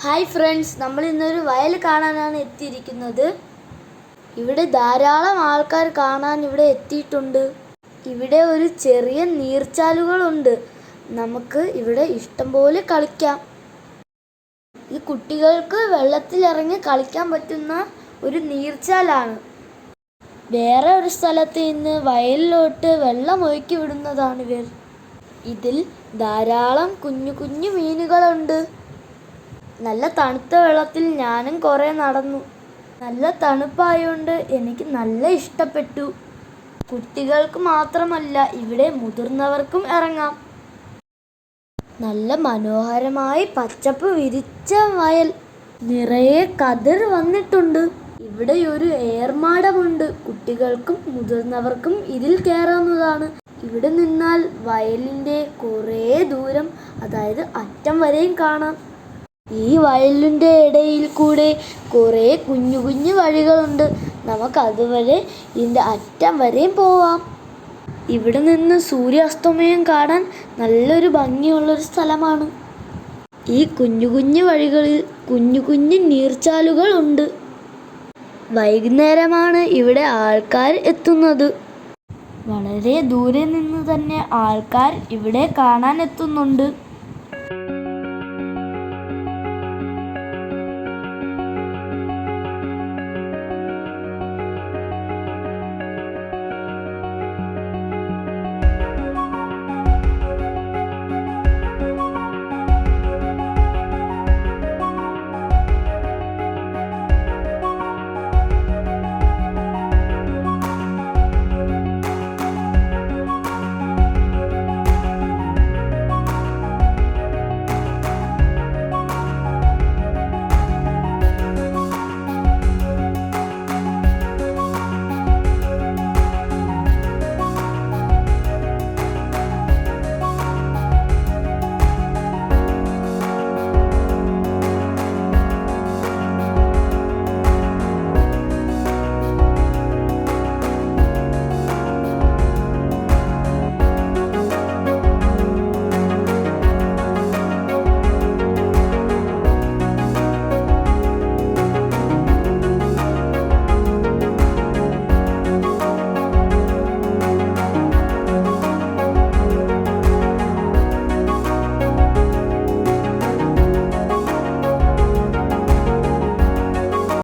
Hi friends, നമ്മൾ ഇന്നൊരു വയൽ കാണാനാണ് എത്തിയിരിക്കുന്നത്. ഇവിടെ ധാരാളം ആൾക്കാർ കാണാൻ ഇവിടെ എത്തിയിട്ടുണ്ട്. ഇവിടെ ഒരു ചെറിയ നീർച്ചാലുകളുണ്ട്. നമുക്ക് ഇവിടെ ഇഷ്ടം പോലെ കളിക്കാം. ഈ കുട്ടികൾക്ക് വെള്ളത്തിലിറങ്ങി കളിക്കാൻ പറ്റുന്ന ഒരു നീർച്ചാലാണ്. വേറെ ഒരു സ്ഥലത്ത് നിന്ന് വയലിലോട്ട് വെള്ളം ഒഴുക്കി വിടുന്നതാണ് ഇവർ. ഇതിൽ ധാരാളം കുഞ്ഞു കുഞ്ഞു മീനുകളുണ്ട്. നല്ല തണുത്ത വെള്ളത്തിൽ ഞാനും കുറേ നടന്നു. നല്ല തണുപ്പായതുകൊണ്ട് എനിക്ക് നല്ല ഇഷ്ടപ്പെട്ടു. കുട്ടികൾക്ക് മാത്രമല്ല, ഇവിടെ മുതിർന്നവർക്കും ഇറങ്ങാം. നല്ല മനോഹരമായി പച്ചപ്പ് വിരിച്ച വയൽ, നിറയെ കതിർ വന്നിട്ടുണ്ട്. ഇവിടെ ഒരു ഏർമാടമുണ്ട്. കുട്ടികൾക്കും മുതിർന്നവർക്കും ഇതിൽ കയറാവുന്നതാണ്. ഇവിടെ നിന്നാൽ വയലിൻ്റെ കുറേ ദൂരം, അതായത് അറ്റം വരെയും കാണാം. ഈ വയലിൻ്റെ ഇടയിൽ കൂടെ കുറേ കുഞ്ഞു കുഞ്ഞു വഴികളുണ്ട്. നമുക്ക് അതുവരെ ഇതിൻ്റെ അറ്റം വരെയും പോവാം. ഇവിടെ നിന്ന് സൂര്യാസ്തമയം കാണാൻ നല്ലൊരു ഭംഗിയുള്ളൊരു സ്ഥലമാണ്. ഈ കുഞ്ഞു കുഞ്ഞു വഴികളിൽ കുഞ്ഞു കുഞ്ഞു നീർച്ചാലുകൾ ഉണ്ട്. വൈകുന്നേരമാണ് ഇവിടെ ആൾക്കാർ എത്തുന്നത്. വളരെ ദൂരെ നിന്ന് തന്നെ ആൾക്കാർ ഇവിടെ കാണാൻ എത്തുന്നുണ്ട്.